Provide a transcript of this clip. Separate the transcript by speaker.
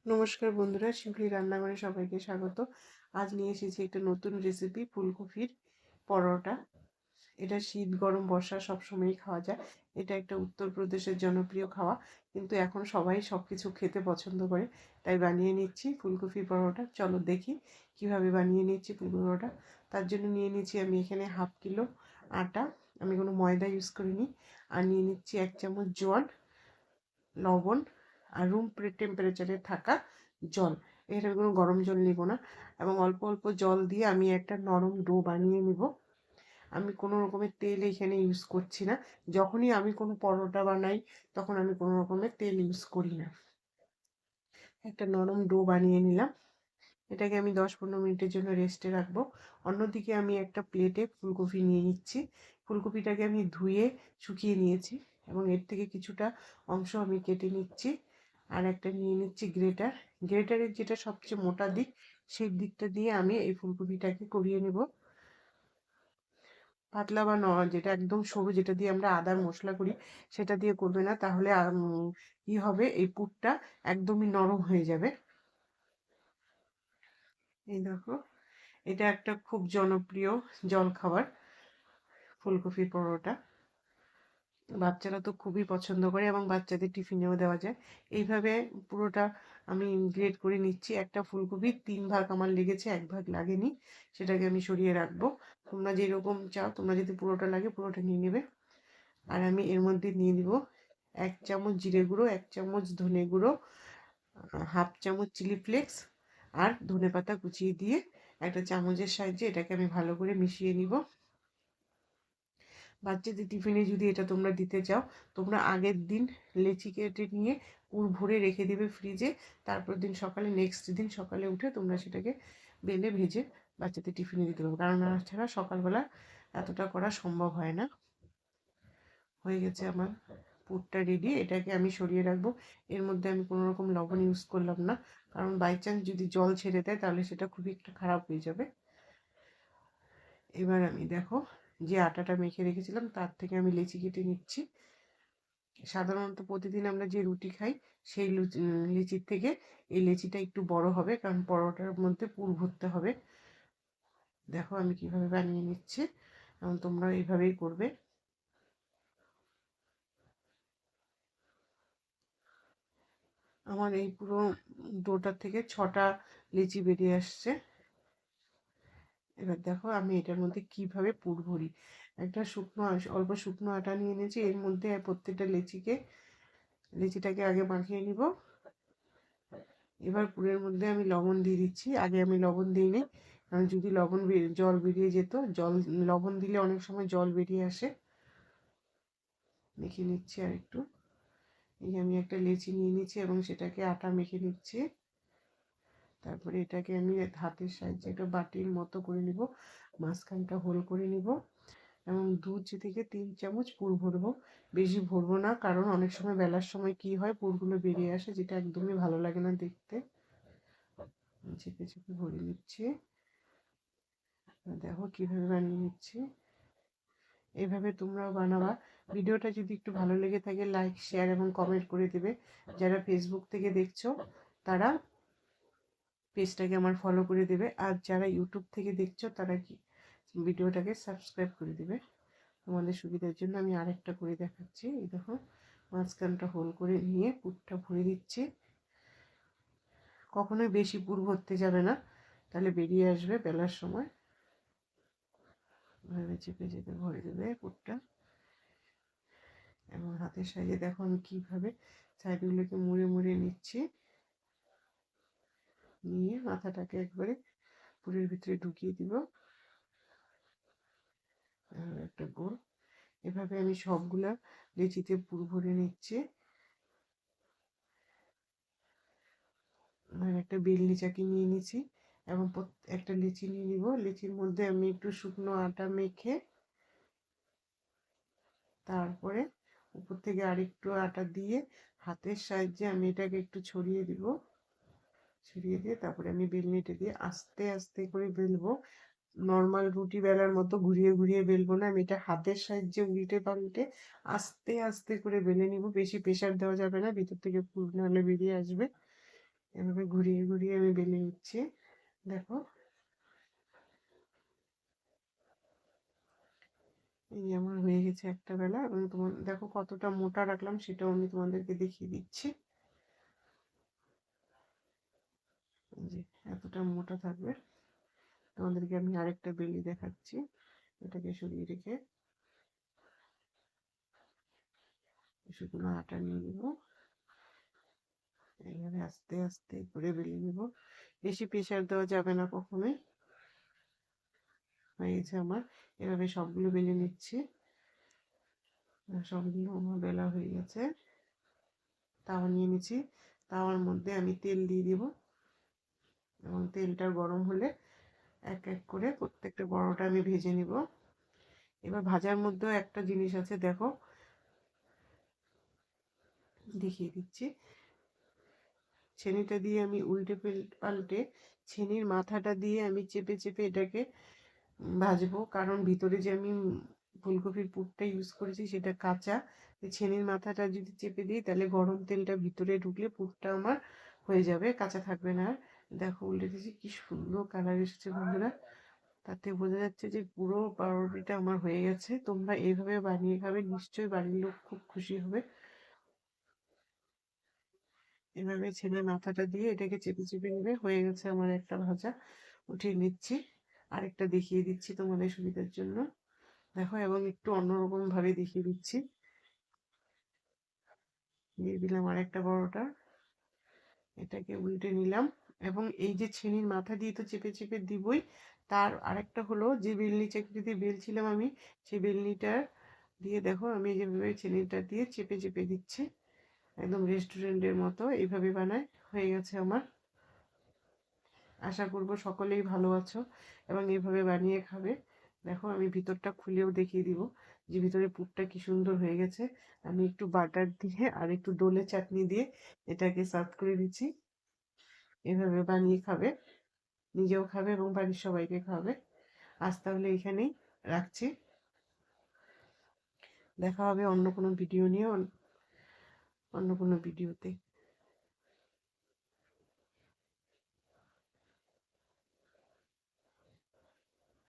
Speaker 1: নমস্কার বন্ধুরা, শিউলি রান্নাঘরে সবাইকে স্বাগত। আজ নিয়ে এসেছি একটা নতুন রেসিপি, ফুলকপির পরোটা। এটা শীত গরম বর্ষা সবসময়ই খাওয়া যায়। এটা একটা উত্তরপ্রদেশের জনপ্রিয় খাওয়া, কিন্তু এখন সবাই সব কিছু খেতে পছন্দ করে, তাই বানিয়ে নিচ্ছি ফুলকপির পরোটা। চলো দেখি কিভাবে বানিয়ে নিচ্ছি ফুলকপি পরোটা। তার জন্য নিয়ে নিচ্ছি আমি এখানে 1/2 কিলো আটা। আমি কোনো ময়দা ইউজ করিনি। আর নিয়ে নিচ্ছি 1 চামচ জোয়ান, লবণ আর রুম টেম্পারেচারে থাকা জল। এখানে কোনো গরম জল নিব না, এবং অল্প অল্প জল দিয়ে আমি একটা নরম ডো বানিয়ে নিব। আমি কোনো রকমের তেল এখানে ইউজ করছি না। যখনই আমি কোনো পরোটা বানাই তখন আমি কোনো রকমের তেল ইউজ করি না। একটা নরম ডো বানিয়ে নিলাম। এটাকে আমি 10-15 মিনিটের জন্য রেস্টে রাখবো। অন্যদিকে আমি একটা প্লেটে ফুলকপি নিয়ে নিচ্ছি। ফুলকপিটাকে আমি ধুয়ে শুকিয়ে নিয়েছি, এবং এর থেকে কিছুটা অংশ আমি কেটে নিচ্ছি। আর একটা নিয়ে নিচ্ছি গ্রেটার। গ্রেটারের যেটা সবচেয়ে মোটা দিক, সেই দিকটা দিয়ে আমি এই ফুলকপিটাকে করিয়ে নেব। পাতলা বা যেটা একদম সরু, যেটা দিয়ে আমরা আদার মশলা করি, সেটা দিয়ে করবে না, তাহলে কি হবে, এই পুরটা একদমই নরম হয়ে যাবে। এই দেখো, এটা একটা খুব জনপ্রিয় জলখাবার, ফুলকপির পরোটা। বাচ্চারা তো খুবই পছন্দ করে, এবং বাচ্চাদের টিফিনেও দেওয়া যায়। এইভাবে পুরোটা আমি গ্রেড করে নিচ্ছি। একটা ফুলকপি 3 ভাগ আমার লেগেছে, 1 ভাগ লাগেনি, সেটাকে আমি সরিয়ে রাখবো। তোমরা যেরকম চাও, তোমরা যদি পুরোটা লাগে পুরোটা নিয়ে নেবে। আর আমি এর মধ্যে নিয়ে দিব 1 চামচ জিরে গুঁড়ো, 1 চামচ ধনে গুঁড়ো, 1/2 চামচ চিলি ফ্লেক্স, আর ধনে পাতা কুচিয়ে দিয়ে একটা চামচের সাহায্যে এটাকে আমি ভালো করে মিশিয়ে নিব। বাচ্চাদের টিফিনে যদি এটা তোমরা দিতে চাও, তোমরা আগের দিন লেচি কেটে নিয়ে পুর ভরে রেখে দেবে ফ্রিজে। তারপর দিন সকালে, নেক্সট দিন সকালে উঠে তোমরা সেটাকে বেলে ভেজে বাচ্চাদের টিফিনে দিতে পারো, কারণ ছাড়া সকালবেলা এতটা করা সম্ভব হয় না। হয়ে গেছে আমার পুরটা রেডি। এটাকে আমি সরিয়ে রাখবো। এর মধ্যে আমি কোনো রকম লবণ ইউজ করলাম না, কারণ বাই চান্স যদি জল ছেড়ে দেয় তাহলে সেটা খুবই একটা খারাপ হয়ে যাবে। এবার আমি দেখো, যে আটাটা মেখে রেখেছিলাম তার থেকে আমি লেচি কেটে নিচ্ছি। সাধারণত প্রতিদিন আমরা যে রুটি খাই, সেই লিচির থেকে এই লেচিটা একটু বড় হবে, কারণ পরোটার মধ্যে পুর ভরতে হবে। দেখো আমি কিভাবে বানিয়ে নিচ্ছি, এবং তোমরা এইভাবেই করবে। আমার এই পুরো ডোটার থেকে 6টা লিচি বেরিয়ে আসছে। এবার দেখো আমি এটার মধ্যে কিভাবে পুর ভরি। একটা অল্প শুকনো আটা নিয়ে নিয়েছি। এর মধ্যে প্রত্যেকটা লিচিটাকে আগে মাখিয়ে নিব। এবার পুরের মধ্যে আমি লবণ দিয়ে দিচ্ছি। আগে আমি লবণ দিইনি, কারণ যদি জল বেরিয়ে যেত। লবণ দিলে অনেক সময় জল বেরিয়ে আসে। মেখে নিচ্ছি আর একটু। এই আমি একটা লেচি নিয়ে নিচ্ছি এবং সেটাকে আটা মেখে নিচ্ছি। তারপরে এটাকে আমি হাতের সাহায্যে একটা বাটির মতো করে নিব, মাঝখানটা হোল করে নিব, এবং 2 থেকে 3 চামচ পুর ভরবো। বেশি ভরবো না, কারণ অনেক সময় বেলার সময় কি হয়, পুরগুলো বেরিয়ে আসে, যেটা একদমই ভালো লাগে না দেখতে। চেপে চেপে ভরে নিচ্ছি। দেখো কিভাবে বানিয়ে নিচ্ছি। এইভাবে তোমরাও বানাবা। ভিডিওটা যদি একটু ভালো লেগে থাকে, লাইক, শেয়ার এবং কমেন্ট করে দেবে। যারা ফেসবুক থেকে দেখছো তারা পেজটাকে আমার ফলো করে দেবে, আর যারা ইউটিউব থেকে দেখছো তারা ভিডিওটাকে সাবস্ক্রাইব করে দেবে। তোমাদের সুবিধার জন্য আমি আরেকটা করে দেখাচ্ছি। এই দেখো, মাঝখানটা হোল করে নিয়ে পুরটা ভরে দিচ্ছি। কখনোই বেশি পুর ভরতে যাবে না, তাহলে বেরিয়ে আসবে বেলার সময়। এভাবে চেপে চেপে ভরে দেবে পুরটা, এবং হাতের সাহায্যে দেখো আমি কীভাবে সাইডগুলোকে মুড়ে মুড়ে নিচ্ছি। নিয়ে মাথাটাকে একবারে পুরের ভিতরে ঢুকিয়ে দিব, একটা গোল। এভাবে আমি সবগুলা লিচিতে পুর ভরে নিচ্ছি। আর একটা বেলনি চাকি নিয়ে নিচ্ছি, এবং একটা লিচি নিয়ে নিব। লিচির মধ্যে আমি একটু শুকনো আটা মেখে, তারপরে উপর থেকে আরেকটু আটা দিয়ে হাতের সাহায্যে আমি এটাকে একটু ছড়িয়ে দিব। ছড়িয়ে দিয়ে তারপরে আমি বেলনিটা দিয়ে আস্তে আস্তে করে বেলবো। নর্মাল রুটি বেলার মতো ঘুরিয়ে ঘুরিয়ে বেলবো না, আমি এটা হাতের সাহায্যে উল্টে পাল্টে আস্তে আস্তে করে বেলে নিব। বেশি প্রেশার দেওয়া যাবে না, ভিতর থেকে পুর নাহলে বেরিয়ে আসবে। এভাবে ঘুরিয়ে ঘুরিয়ে আমি বেলে নিচ্ছি। দেখো এই যে আমার হয়ে গেছে একটা বেলা, এবং তোমার দেখো কতটা মোটা রাখলাম সেটাও আমি তোমাদেরকে দেখিয়ে দিচ্ছি। এই যে এতটা মোটা থাকবে। তোমাদেরকে আমি আরেকটা বেলি দেখাচ্ছি। এটাকে সরিয়ে রেখে শুকনো আটা নিয়ে নেব। এইভাবে আস্তে আস্তে করে বেলে নেব, বেশি প্রেসার দেওয়া যাবে না কখনোই। হয়ে গেছে আমার, এভাবে সবগুলো বেলে নিচ্ছি। সবগুলো আমার বেলা হয়ে গেছে। তাওয়া নিয়ে নিচ্ছি, তাওয়ার মধ্যে আমি তেল দিয়ে দিব, এবং তেলটা গরম হলে এক এক করে প্রত্যেকটা বড়টা আমি ভেজে নিব। এবার ভাজার মধ্যেও একটা জিনিস আছে, দেখো দেখিয়ে দিচ্ছি। ছেনিটা দিয়ে আমি উল্টে পাল্টে ছেনির মাথাটা দিয়ে আমি চেপে চেপে এটাকে ভাজবো, কারণ ভিতরে যে আমি ফুলকপির পুরটা ইউজ করেছি সেটা কাঁচা। ছেনির মাথাটা যদি চেপে দিই তাহলে গরম তেলটা ভিতরে ঢুকলে পুরটা আমার হয়ে যাবে, কাঁচা থাকবে না। দেখো উল্টে দিয়েছি, কি সুন্দর কালার এসেছে বন্ধুরা। তাতে বোঝা যাচ্ছে যে পুরো পাউরুটিটা আমার হয়ে গেছে। তোমরা এইভাবে বানিয়ে খাবে, নিশ্চয়ই বাড়ির লোক খুব খুশি হবে। এভাবে ছেলে মাথাটা দিয়ে এটাকে চেপে চেপে নেবে। হয়ে গেছে আমার একটা ভাজা, উঠিয়ে নিচ্ছি। আরেকটা দেখিয়ে দিচ্ছি তোমাদের সুবিধার জন্য, দেখো, এবং একটু অন্যরকম ভাবে দেখিয়ে দিচ্ছি। দিয়ে দিলাম আরেকটা পরোটা, এটাকে উল্টে নিলাম। এবং এই যে ছেনির মাথা দিয়ে তো চেপে চেপে দিবই, তার আরেকটা হলো যে বেলনি চাকরি দিয়ে বেলছিলাম আমি, সেই বেলনিটা দিয়ে দেখো আমি যেভাবে ছেনিটা দিয়ে চেপে চেপে দিচ্ছি, একদম রেস্টুরেন্টের মতো এইভাবে বানায়। হয়ে গেছে আমার। আশা করব সকলেই ভালো আছো এবং এইভাবে বানিয়ে খাবে। দেখো আমি ভিতরটা খুলেও দেখিয়ে দিব যে ভিতরে পুরটা কি সুন্দর হয়ে গেছে। আমি একটু বাটার দিয়ে আর একটু ডোলে চাটনি দিয়ে এটাকে সার্ভ করে দিচ্ছি। এভাবে বানিয়ে খাবে, নিজেও খাবে এবং বাড়ির সবাইকে খাবে। আজ তাহলে এখানেই রাখছি। দেখা হবে অন্য কোনো ভিডিও নিয়ে, অন্য কোনো ভিডিওতে।